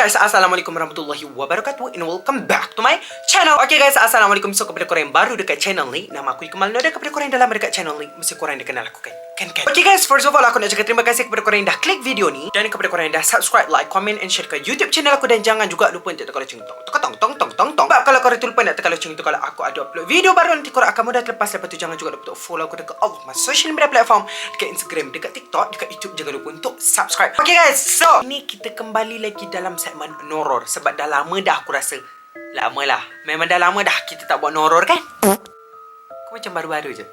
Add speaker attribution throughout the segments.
Speaker 1: guys, Assalamualaikum warahmatullahi wabarakatuh and welcome back to my channel. Okay guys, Assalamualaikum. So kepada korang yang baru dekat channel ni, nama aku Ikmal Noda. Kepada korang yang dah lama dekat channel ni, mesti korang dah kenal aku kan? Okay guys, first of all aku nak cakap terima kasih kepada korang yang dah klik video ni, dan kepada korang yang dah subscribe, like, comment and share ke YouTube channel aku. Dan jangan juga lupa untuk tekan lonceng tong. Sebab kalau korang tu lupa nak tekan lonceng tu, kalau aku ada upload video baru, nanti korang akan mudah terlepas. Lepas tu jangan juga lupa untuk follow aku dekat all my social media platform, dekat Instagram, dekat TikTok, dekat YouTube. Jangan lupa untuk subscribe. Okay guys, so ini kita kembali lagi dalam segmen noror. Sebab dah lama dah aku rasa. Lama lah. Memang dah lama dah kita tak buat noror kan? Kau macam baru-baru je.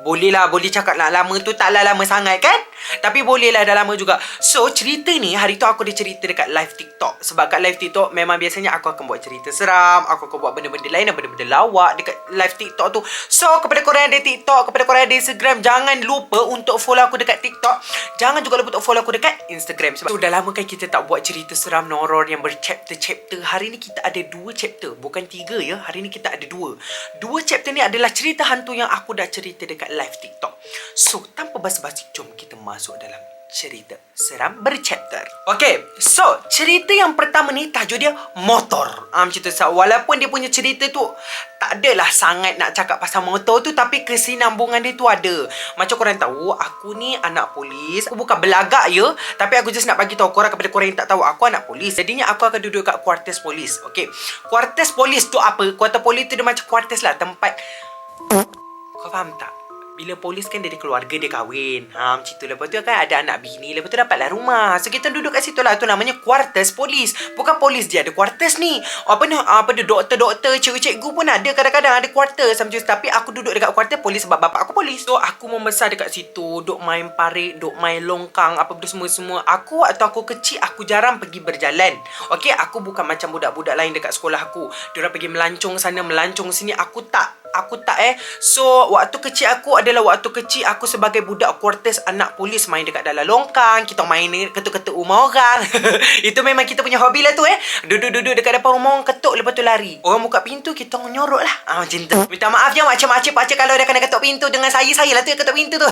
Speaker 1: Boleh lah, boleh cakap lah lama tu taklah lama sangat kan? Tapi boleh lah dah lama juga. So cerita ni hari tu aku ada cerita dekat live TikTok. Sebab kat live TikTok memang biasanya aku akan buat cerita seram, aku akan buat benda-benda lain dan benda-benda lawak dekat live TikTok tu. So kepada korang yang ada TikTok, kepada korang yang ada Instagram, jangan lupa untuk follow aku dekat TikTok. Jangan juga lupa untuk follow aku dekat Instagram. Sebab dah lama kan kita tak buat cerita seram noror yang berchapter-chapter. Hari ni kita ada 2 chapter, bukan 3 ya. Hari ni kita ada 2 chapter ni adalah cerita hantu yang aku dah cerita dekat live TikTok. So tanpa basa-basi, jom kita masuk dalam cerita seram berchapter. Okay, so cerita yang pertama ni tajuk dia motor. Macam tu. Walaupun dia punya cerita tu tak adalah sangat nak cakap pasal motor tu, tapi kesinambungan dia tu ada. Macam korang tahu, aku ni anak polis. Aku bukan belagak ya, tapi aku just nak bagi tahu korang, kepada korang yang tak tahu, aku anak polis. Jadinya aku akan duduk kat kuartus polis. Okay, kuartus polis tu apa? Kuartus polis tu dia macam kuartus lah, tempat. Kau faham tak? Bila polis kan dia ada keluarga, dia kahwin. Macam tu. Lepas tu kan ada anak bini. Lepas tu dapatlah rumah. So kita duduk kat situ lah. Tu namanya kuartus polis. Bukan polis dia ada kuartus ni. Apa dia doktor-doktor, cikgu-cikgu pun ada. Kadang-kadang ada kuartus macam tu. Tapi aku duduk dekat kuartus polis sebab bapak aku polis. So aku membesar dekat situ. Duk main parit, duk main longkang, apa benda semua-semua. Aku waktu aku kecil, aku jarang pergi berjalan. Okay, aku bukan macam budak-budak lain dekat sekolah aku. Diorang pergi melancong sana, melancong sini. Aku tak. So waktu kecil aku adalah waktu kecil aku sebagai budak kuartus anak polis, main dekat dalam longkang. Kita main ketuk-ketuk rumah orang. Itu memang kita punya hobi lah tu Duduk-duduk dekat depan rumah orang, ketuk, lepas tu lari. Orang buka pintu, kita nyorok lah. Macam tu. Minta maaf je makcik-makcik kalau dah kena ketuk pintu. Dengan saya lah tu yang ketuk pintu tu.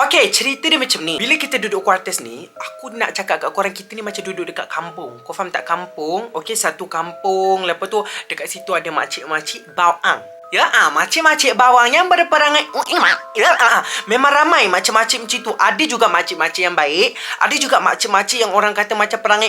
Speaker 1: Okay, cerita dia macam ni. Bila kita duduk kuartus ni, aku nak cakap kat korang, kita ni macam duduk dekat kampung. Kau faham tak kampung? Okay, satu kampung. Lepas tu dekat situ ada makcik-makcik bawang. Ya, makcik-makcik bawang yang berperangai memang ramai makcik-makcik macam tu. Ada juga makcik-makcik yang baik, ada juga makcik-makcik yang orang kata macam perangai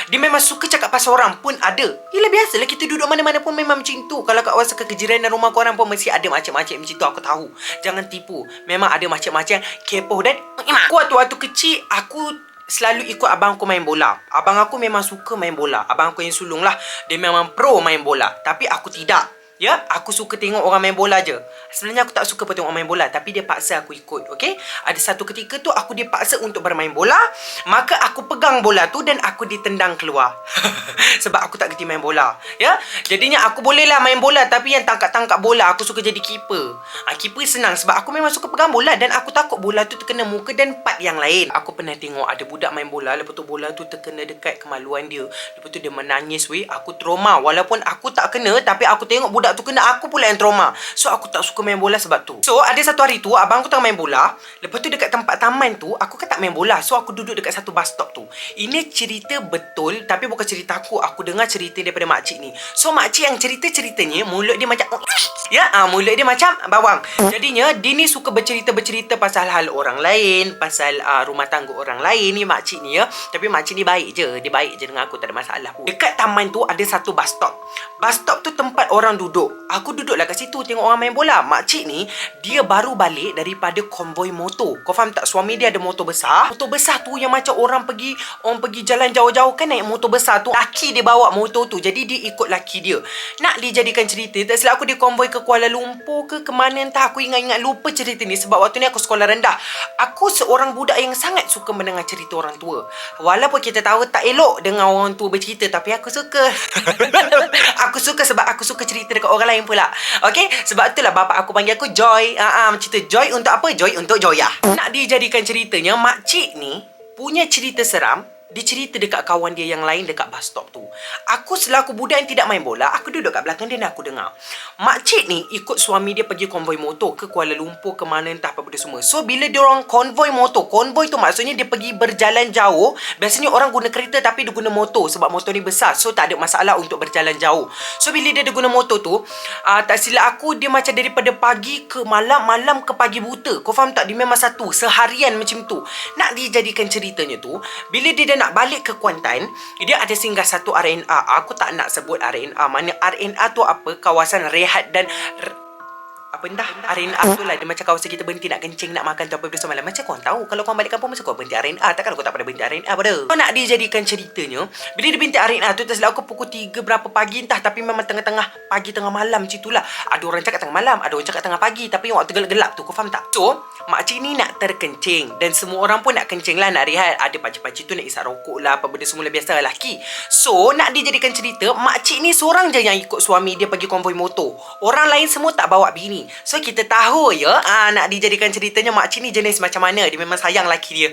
Speaker 1: dia memang suka cakap pasal orang pun ada. Yelah, biasalah kita duduk mana-mana pun memang macam tu. Kalau kat kawasan kejiranan rumah korang pun mesti ada makcik-makcik macam tu, aku tahu. Jangan tipu. Memang ada makcik-makcik yang kepoh dan aku waktu kecil, aku selalu ikut abang aku main bola. Abang aku memang suka main bola. Abang aku yang sulung lah. Dia memang pro main bola. Tapi aku tidak. Ya, aku suka tengok orang main bola je. Sebenarnya aku tak suka pun tengok orang main bola, tapi dia paksa aku ikut, okay? Ada satu ketika tu aku dipaksa untuk bermain bola. Maka aku pegang bola tu dan aku ditendang keluar. Sebab aku tak kerti main bola. Ya, jadinya aku boleh lah main bola, tapi yang tangkap-tangkap bola aku suka jadi keeper. Keeper senang sebab aku memang suka pegang bola. Dan aku takut bola tu terkena muka dan part yang lain. Aku pernah tengok ada budak main bola, lepas tu bola tu terkena dekat kemaluan dia. Lepas tu dia menangis weh. Aku trauma. Walaupun aku tak kena, tapi aku tengok budak tu kena, aku pula yang trauma. So aku tak suka main bola sebab tu. So ada satu hari tu abang aku tengah main bola. Lepas tu dekat tempat taman tu aku kan tak main bola. So aku duduk dekat satu bus stop tu. Ini cerita betul, tapi bukan cerita aku. Aku dengar cerita daripada makcik ni. So makcik yang ceritanya mulut dia macam mulut dia macam bawang. Jadinya dia ni suka bercerita pasal hal orang lain, pasal rumah tangga orang lain ni makcik ni ya. Tapi makcik ni baik je. Dia baik je dengan aku, tak ada masalah pun. Dekat taman tu ada satu bus stop. Bus stop tu tempat orang duduk. Aku duduklah kat situ tengok orang main bola. Makcik ni dia baru balik daripada konvoi motor. Kau faham tak? Suami dia ada motor besar. Motor besar tu yang macam orang pergi jalan jauh-jauh kan, naik motor besar tu. Laki dia bawa motor tu. Jadi dia ikut laki dia. Nak dijadikan cerita, tak silap aku dia konvoi ke Kuala Lumpur ke mana entah. Aku ingat-ingat lupa cerita ni sebab waktu ni aku sekolah rendah. Aku seorang budak yang sangat suka mendengar cerita orang tua. Walaupun kita tahu tak elok dengar orang tua bercerita, tapi aku suka. Aku suka sebab aku suka cerita dekat orang lain pula. Okay, sebab itulah bapak aku panggil aku Joy. Macam tu. Joy untuk apa? Joy untuk Joya. Nak dijadikan ceritanya, makcik ni punya cerita seram dia cerita dekat kawan dia yang lain dekat bus stop tu. Aku selaku budak yang tidak main bola, aku duduk kat belakang dia dan aku dengar. Makcik ni ikut suami dia pergi konvoi motor ke Kuala Lumpur ke mana entah apa benda semua. So bila dia orang konvoi motor, konvoi tu maksudnya dia pergi berjalan jauh. Biasanya orang guna kereta tapi dia guna motor sebab motor ni besar. So tak ada masalah untuk berjalan jauh. So bila dia guna motor tu, tak silap aku dia macam daripada pagi ke malam, malam ke pagi buta. Kau faham tak? Dia memang satu seharian macam tu. Nak dijadikan ceritanya tu, bila dia dah nak balik ke Kuantan, dia ada singgah satu RNA. Aku tak nak sebut RNA. Mana RNA tu apa? Kawasan rehat dan apa entah RNA tu lah. Dia macam kawasan kita berhenti nak kencing, nak makan tu apa benda semalam. Macam korang tahu, kalau korang balik kampung mesti korang berhenti RNA. Takkan kau tak pernah berhenti RNA pada. Kau nak dijadikan ceritanya, bila dia berhenti RNA tu, tak silap aku pukul 3 berapa pagi entah. Tapi memang tengah-tengah pagi, tengah malam macam itulah. Ada orang cakap tengah malam, ada orang cakap tengah pagi. Tapi waktu gelap-gelap tu, kau faham tak? So makcik ni nak terkencing dan semua orang pun nak kencing lah, nak rehat. Ada pakcik-pakcik tu nak isap rokok lah, apa benda semua biasa lelaki. So nak dijadikan cerita, makcik ni seorang je yang ikut suami dia pergi konvoi motor. Orang lain semua tak bawa bini. So kita tahu ya, nak dijadikan ceritanya makcik ni jenis macam mana. Dia memang sayang laki dia.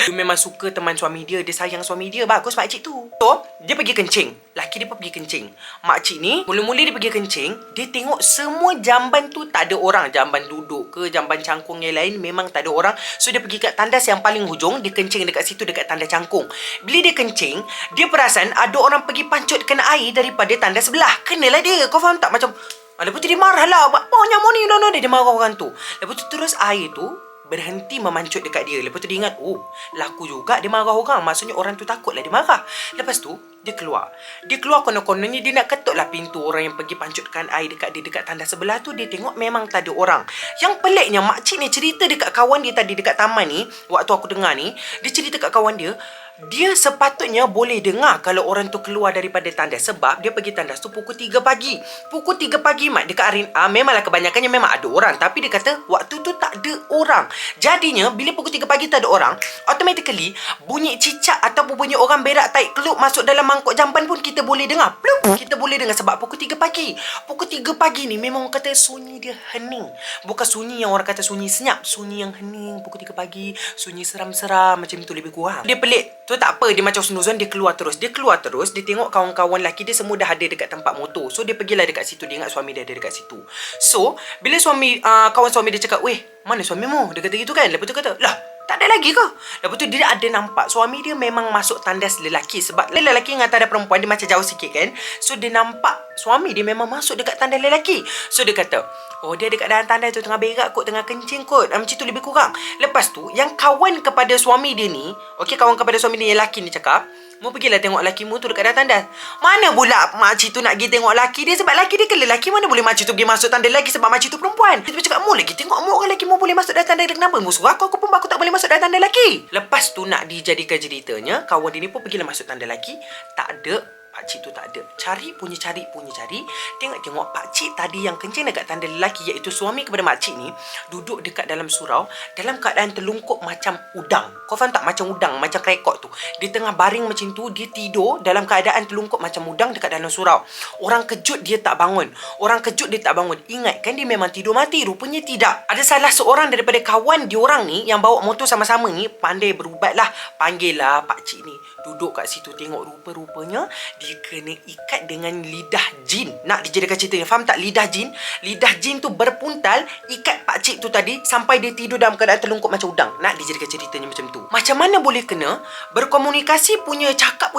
Speaker 1: Dia memang suka teman suami dia, dia sayang suami dia. Bagus makcik tu. So dia pergi kencing, laki dia pun pergi kencing. Makcik ni mula-mula dia pergi kencing, dia tengok semua jamban tu tak ada orang. Jamban duduk ke, jamban cangkung yang lain memang tak ada orang. So dia pergi kat tandas yang paling hujung, dia kencing dekat situ, dekat tandas cangkung. Bila dia kencing, dia perasan ada orang pergi pancut kena air daripada tandas sebelah. Kenalah dia. Kau faham tak? Macam lepas tu dia marah lah. Bapaknya mau ni, dia marah orang tu. Lepas tu terus air tu berhenti memancut dekat dia. Lepas tu dia ingat, oh laku juga dia marah orang. Maksudnya orang tu takut lah dia marah. Lepas tu dia keluar. Dia keluar konon-kononnya dia nak ketuk lah pintu orang yang pergi pancutkan air dekat dia, dekat tandas sebelah tu. Dia tengok memang tak ada orang. Yang peliknya, makcik ni cerita dekat kawan dia tadi dekat taman ni. Waktu aku dengar ni, dia cerita kat kawan dia, dia sepatutnya boleh dengar kalau orang tu keluar daripada tandas. Sebab dia pergi tandas tu pukul 3 pagi. Pukul 3 pagi mak dekat RNA memanglah kebanyakannya memang ada orang. Tapi dia kata waktu tu tak ada orang. Jadinya bila pukul 3 pagi tak ada orang, automatically bunyi cicak ataupun bunyi orang berak taik kelup masuk dalam mangkuk jamban pun kita boleh dengar. Plum, kita boleh dengar sebab pukul 3 pagi. Pukul 3 pagi ni memang orang kata sunyi dia hening. Bukan sunyi yang orang kata sunyi senyap. Sunyi yang hening pukul 3 pagi. Sunyi seram-seram macam tu lebih kurang. Dia pelik. Tu tak apa, dia macam snuzon, dia keluar terus. Dia tengok kawan-kawan lelaki dia semua dah ada dekat tempat motor. So dia pergilah dekat situ, dia ingat suami dia ada dekat situ. So bila kawan suami dia cakap, "Weh, mana suamimu?" Dia kata gitu kan. Lepas tu kata, "Lah, tak ada lagi ke?" Lepas tu dia ada nampak suami dia memang masuk tandas lelaki. Sebab lelaki dengan tandas perempuan dia macam jauh sikit kan. So dia nampak suami dia memang masuk dekat tandas lelaki. So dia kata, oh dia dekat dalam tandas tu tengah berak kot, tengah kencing kot. Macam tu lebih kurang. Lepas tu yang kawan kepada suami dia ni, kawan kepada suami dia yang lelaki ni cakap, "Mu pergilah tengok lakimu tu dekat dalam tandas." Mana pula makcik tu nak pergi tengok laki dia? Sebab laki dia kan lelaki. Mana boleh makcik tu pergi masuk tandas lelaki sebab makcik tu perempuan. Dia cakap, "Mu lagi tengok mu orang lelaki mu boleh masuk dalam tandas lelaki. Kenapa? Mu suruh aku pun aku tak boleh masuk dalam tandas lelaki." Lepas tu nak dijadikan ceritanya, kawan dia ni pun pergilah masuk tandas lelaki. Tak ada. Pakcik tu tak ada. Cari. Tengok pakcik tadi yang kencing dekat tanda lelaki, iaitu suami kepada makcik ni, duduk dekat dalam surau dalam keadaan terlungkup macam udang. Kau faham tak? Macam udang, macam krekot tu. Dia tengah baring macam tu, dia tidur dalam keadaan terlungkup macam udang dekat dalam surau. Orang kejut dia tak bangun. Ingat kan dia memang tidur mati? Rupanya tidak. Ada salah seorang daripada kawan diorang ni yang bawa motor sama-sama ni pandai berubat lah. Panggil lah pakcik ni. Duduk kat situ, tengok rupa-rupanya dia kena ikat dengan lidah jin. Nak dijadikan ceritanya, faham tak lidah jin? Lidah jin tu berpuntal ikat pakcik tu tadi sampai dia tidur dalam keadaan terlungkup macam udang. Nak dijadikan ceritanya macam tu. Macam mana boleh kena? Berkomunikasi punya cakap.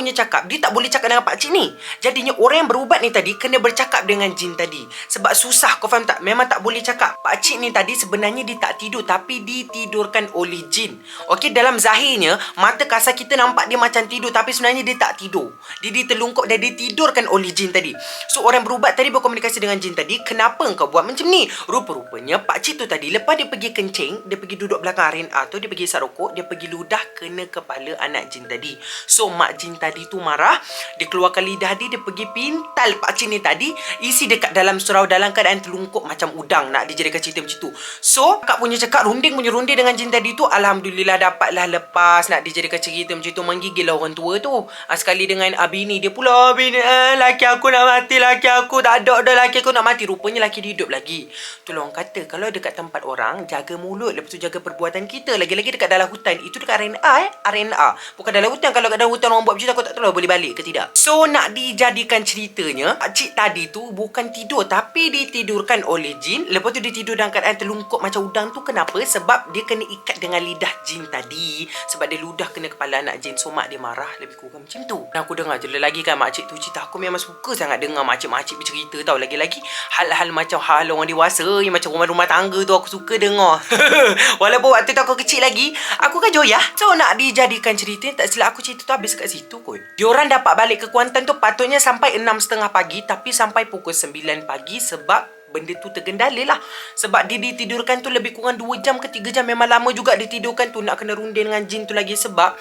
Speaker 1: Dia tak boleh cakap dengan pakcik ni. Jadinya orang yang berubat ni tadi kena bercakap dengan jin tadi. Sebab susah, kau faham tak? Memang tak boleh cakap. Pakcik ni tadi sebenarnya dia tak tidur, tapi ditidurkan oleh jin. Dalam zahirnya mata kasar kita nampak dia macam tidur, tapi sebenarnya dia tak tidur. Dia terlungkup dan ditidurkan oleh jin tadi. So orang berubat tadi berkomunikasi dengan jin tadi, "Kenapa engkau buat macam ni?" Rupa-rupanya pakcik tu tadi lepas dia pergi kencing, dia pergi duduk belakang RNA tu, dia pergi isap rokok, dia pergi ludah kena kepala anak jin tadi. So mak jin tadi tu marah, dia keluarkan lidah dia pergi pintal pakcik ni tadi, isi dekat dalam surau dalam keadaan terlungkup macam udang. Nak dijadikan cerita macam tu. So kak punya cakap runding dengan jin tadi tu, alhamdulillah dapatlah lepas. Nak dijadikan cerita macam tu, menggigil lah orang tua tu. Sekali dengan bini dia pula Allah, laki aku nak mati, laki aku tak ada dah, laki aku nak mati. Rupanya laki dia hidup lagi. Tolong kata, kalau dekat tempat orang, jaga mulut, lepas tu jaga perbuatan kita. Lagi-lagi dekat dalam hutan. Itu dekat RNA RNA. Bukan dalam hutan. Kalau kat dalam hutan orang buat macam tu, aku tak tahu lah boleh balik ke tidak. So, nak dijadikan ceritanya, pakcik tadi tu bukan tidur, tapi ditidurkan oleh jin. Lepas tu dia tidur dalam keadaan terlungkup macam udang tu. Kenapa? Sebab dia kena ikat dengan lidah jin tadi. Sebab dia ludah kena kepala anak jin. So, mak dia marah. Lebih kurang macam tu. Dan aku dengar je lagi kan makcik tu cerita. Aku memang suka sangat dengar makcik-makcik bercerita tau. Lagi-lagi hal-hal macam hal orang dewasa yang macam rumah-rumah tangga tu aku suka dengar. Walaupun waktu tu aku kecil lagi, aku kan joyah. So nak dijadikan cerita, tak silap aku cerita tu habis kat situ kot. Diorang dapat balik ke Kuantan tu patutnya sampai 6:30 pagi, tapi sampai pukul 9 pagi sebab benda tu tergendala lah. Sebab dia ditidurkan tu lebih kurang 2 jam ke 3 jam. Memang lama juga ditidurkan tu. Nak kena runding dengan jin tu lagi. Sebab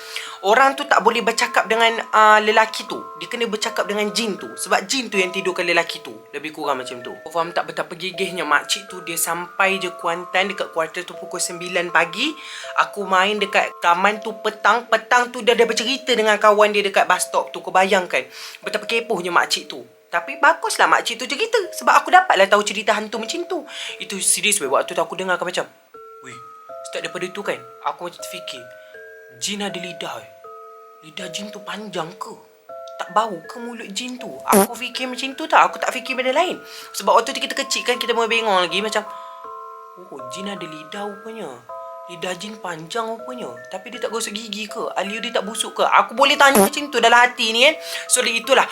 Speaker 1: orang tu tak boleh bercakap dengan lelaki tu. Dia kena bercakap dengan jin tu. Sebab jin tu yang tidurkan lelaki tu. Lebih kurang macam tu. Kau faham tak betapa gigihnya makcik tu. Dia sampai je Kuantan dekat kuarter tu pukul 9 pagi. Aku main dekat taman tu petang. Petang tu dia dah bercerita dengan kawan dia dekat bus stop tu. Kau bayangkan betapa kepohnya makcik tu. Tapi baguslah makcik tu cerita. Sebab aku dapatlah tahu cerita hantu macam tu. Itu serius weh. Waktu tu aku dengar macam, weh, start daripada tu kan, aku macam terfikir, jin ada lidah Lidah jin tu panjang ke? Tak bau ke mulut jin tu? Aku fikir macam tu tak. Aku tak fikir benda lain. Sebab waktu tu kita kecil kan, kita boleh bengong lagi macam, oh, jin ada lidah rupanya. Lidah jin panjang rupanya. Tapi dia tak gosok gigi ke? Alia dia tak busuk ke? Aku boleh tanya macam tu dalam hati ni kan. So itulah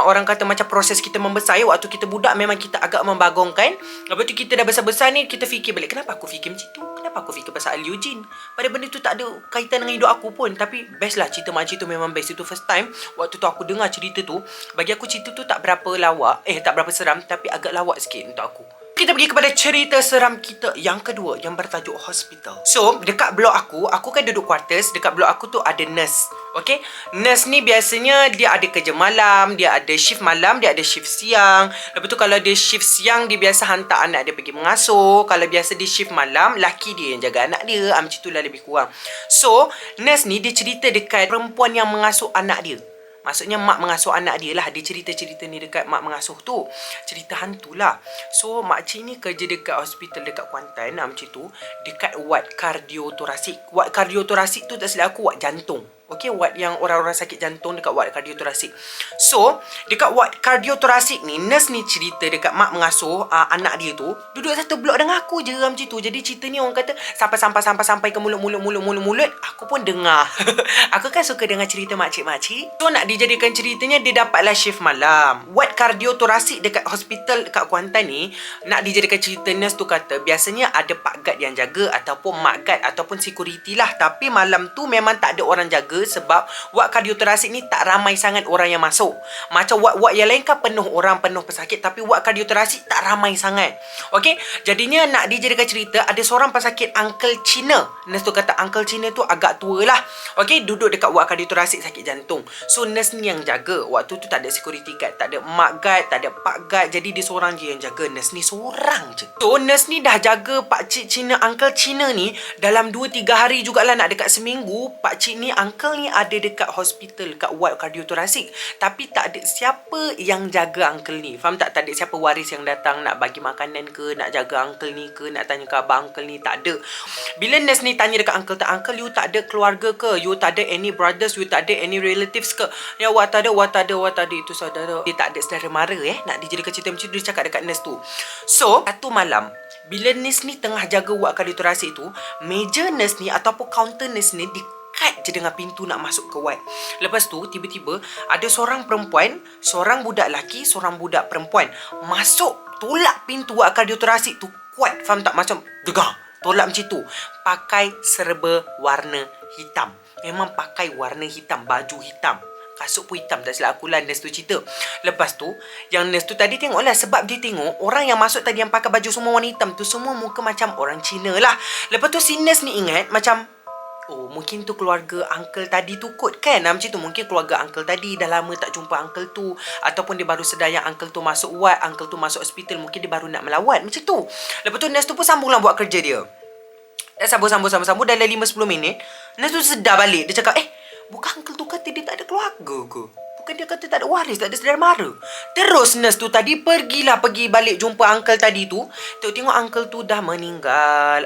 Speaker 1: orang kata macam proses kita membesar ya. Waktu kita budak memang kita agak membagongkan. Lepas tu kita dah besar-besar ni, kita fikir balik, kenapa aku fikir macam tu? Kenapa aku fikir pasal Alia jin? Pada benda tu tak ada kaitan dengan hidup aku pun. Tapi best lah, cerita makcik tu memang best. Itu first time waktu tu aku dengar cerita tu. Bagi aku cerita tu tak berapa lawak. Tak berapa seram, tapi agak lawak sikit untuk aku. Kita pergi kepada cerita seram kita yang kedua, yang bertajuk hospital. So, dekat blok aku kan duduk quarters. Dekat blok aku tu ada nurse. Okay? Nurse ni biasanya dia ada kerja malam, dia ada shift malam, dia ada shift siang. Lepas tu kalau dia shift siang, dia biasa hantar anak dia pergi mengasuh. Kalau biasa dia shift malam, laki dia yang jaga anak dia. Macam itulah lebih kurang. So, nurse ni dia cerita dekat perempuan yang mengasuh anak dia. Maksudnya mak mengasuh anak dia lah. Dia cerita-cerita ni dekat mak mengasuh tu. Cerita hantu lah. So makcik ni kerja dekat hospital dekat Kuantan macam tu. Dekat ward kardiotorasik. Ward kardiotorasik tu tak silap aku ward jantung. Okay, ward yang orang-orang sakit jantung dekat ward kardiotorasik. So, dekat ward kardiotorasik ni, nurse ni cerita dekat mak mengasuh anak dia tu duduk satu blok dengan aku je macam tu. Jadi cerita ni orang kata sampai ke mulut. Aku pun dengar. Aku kan suka dengar cerita makcik-makcik. So, nak dijadikan ceritanya, dia dapatlah shift malam. Ward kardiotorasik dekat hospital dekat Kuantan ni, nak dijadikan cerita, nurse tu kata biasanya ada pak guard yang jaga ataupun mak guard ataupun security lah. Tapi malam tu memang tak ada orang jaga sebab ward kardiotorasik ni tak ramai sangat orang yang masuk. Macam ward-ward yang lain kan penuh orang, penuh pesakit, tapi ward kardiotorasik tak ramai sangat. Okey, jadinya nak dijadikan cerita, ada seorang pesakit Uncle Cina. Nurse tu kata Uncle Cina tu agak tua lah. Okey, duduk dekat ward kardiotorasik sakit jantung. So nurse ni yang jaga. Waktu tu tak ada security guard, tak ada mak guard, tak ada pak guard. Jadi dia seorang je yang jaga. Nurse ni seorang je. So nurse ni dah jaga pakcik Cina, Uncle Cina ni dalam 2-3 hari jugalah, nak dekat seminggu. Pakcik ni, uncle ni ada dekat hospital, dekat ward kardiotorasik. Tapi tak ada siapa yang jaga uncle ni. Faham tak? Tak ada siapa waris yang datang nak bagi makanan ke, nak jaga uncle ni ke, nak tanya khabar uncle ni. Tak ada. Bila nurse ni tanya dekat uncle, tak, uncle you tak ada keluarga ke? You tak ada any brothers? You tak ada any relatives ke? Ya, wah tak ada. Itu saudara. Dia tak ada saudara mara nak dijadikan cerita macam tu. Dia cakap dekat nurse tu. So, satu malam, bila nurse ni tengah jaga ward kardiotorasik tu, meja nurse ni ataupun counter nurse ni kat je dengan pintu nak masuk ke ward. Lepas tu tiba-tiba ada seorang perempuan, seorang budak lelaki, seorang budak perempuan masuk, tolak pintu ward kardiotorasik tu kuat. Faham tak? Macam degar, tolak macam tu. Pakai serba warna hitam. Memang pakai warna hitam, baju hitam, kasut pun hitam. Tak silap aku lah, nurse tu cerita. Lepas tu yang nurse tu tadi tengok lah, sebab dia tengok orang yang masuk tadi yang pakai baju semua warna hitam tu semua muka macam orang Cina lah. Lepas tu si nurse ni ingat macam, oh, mungkin tu keluarga uncle tadi tu kot kan. Macam tu, mungkin keluarga uncle tadi dah lama tak jumpa uncle tu, ataupun dia baru sedar yang uncle tu masuk ward, uncle tu masuk hospital, mungkin dia baru nak melawat. Macam tu. Lepas tu nurse tu pun sambunglah buat kerja dia. Dah sambung dalam 5-10 minit, nurse tu sedar balik. Dia cakap, bukan uncle tu kata dia tak ada keluarga ke? Kan dia kata tak ada waris, tak ada saudara mara. Terus nurse tu tadi pergi balik jumpa uncle tadi tu. Tengok uncle tu dah meninggal.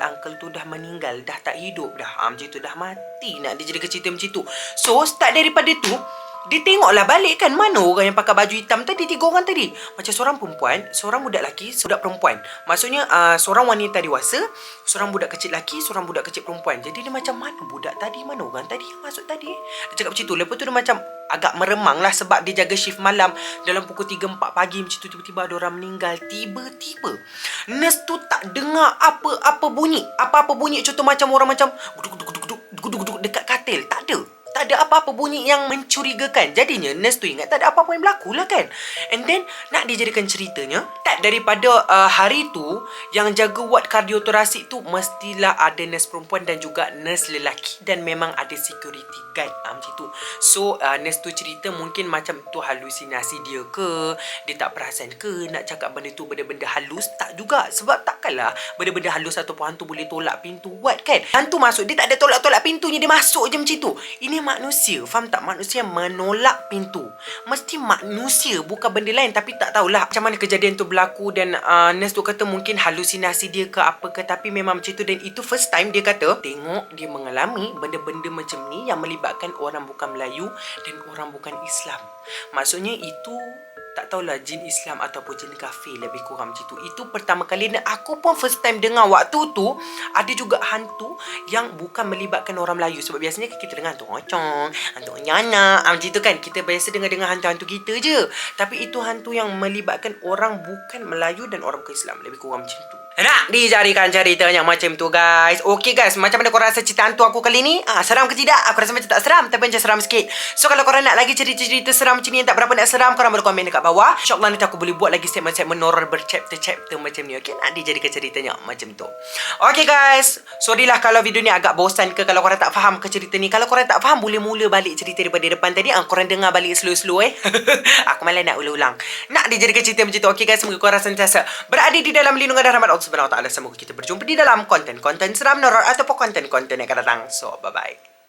Speaker 1: Dah tak hidup dah. Macam tu dah mati. Nak dia jadi cerita macam tu. So start daripada tu, dia tengoklah balik kan, mana orang yang pakai baju hitam tadi, 3 orang tadi. Macam seorang perempuan, seorang budak lelaki, budak perempuan. Maksudnya seorang wanita dewasa, seorang budak kecil lelaki, seorang budak kecil perempuan. Jadi dia macam, mana budak tadi, mana orang tadi yang masuk tadi. Dia cakap macam tu. Lepas tu dia macam agak meremang lah sebab dia jaga shift malam. Dalam pukul 3-4 pagi macam tu, tiba-tiba ada orang meninggal. Tiba-tiba nurse tu tak dengar apa-apa bunyi. Apa-apa bunyi, contoh macam orang macam guduk dekat katil. Tak ada apa-apa bunyi yang mencurigakan. Jadinya nurse tu ingat tak ada apa-apa yang berlaku lah kan. And then nak dijadikan ceritanya, tak daripada hari tu yang jaga ward kardiotorasik tu mestilah ada nurse perempuan dan juga nurse lelaki, dan memang ada security guard macam tu. So nurse tu cerita mungkin macam tu halusinasi dia ke, dia tak perasan ke nak cakap benda tu benda-benda halus. Tak juga, sebab takkanlah benda-benda halus ataupun hantu boleh tolak pintu ward kan. Hantu masuk, dia tak ada tolak-tolak pintunya, dia masuk je macam tu. Ini manusia, faham tak? Manusia menolak pintu. Mesti manusia, bukan benda lain. Tapi tak tahulah macam mana kejadian tu berlaku. Dan nurse tu kata mungkin halusinasi dia ke apa ke, tapi memang macam tu. Dan itu first time dia kata tengok dia mengalami benda-benda macam ni yang melibatkan orang bukan Melayu dan orang bukan Islam. Maksudnya itu tak tahulah jin Islam ataupun jin kafir, lebih kurang macam tu. Itu pertama kali, dan aku pun first time dengar waktu tu ada juga hantu yang bukan melibatkan orang Melayu. Sebab biasanya kita dengar hantu ocong, hantu nyana, macam tu kan. Kita biasa dengar hantu-hantu kita je. Tapi itu hantu yang melibatkan orang bukan Melayu dan orang bukan Islam, lebih kurang macam tu. Nak dijadikan ceritanya macam tu guys. Okay guys, macam mana korang rasa cerita hantu aku kali ni? Seram ke tidak? Aku rasa macam tak seram, tapi macam seram sikit. So kalau korang nak lagi cerita-cerita seram macam ni yang tak berapa nak seram, korang boleh komen dekat bawah. InsyaAllah nanti aku boleh buat lagi segmen-segmen horror berchapter-chapter macam ni. Okay, nak dijadikan ceritanya macam tu. Okay guys, sorry lah kalau video ni agak bosan ke, kalau korang tak faham ke cerita ni. Kalau korang tak faham, boleh mula balik cerita daripada depan tadi. Korang dengar balik slow-slow Aku malah nak ulang-ulang. Nak dijadikan cerita macam tu. Okay guys, semoga korang sentiasa berada di dalam lindungan dan rahmat Allah Subhanahu Wa Taala. Semoga kita berjumpa di dalam konten-konten seram, horror ataupun konten-konten yang akan datang. So, bye-bye.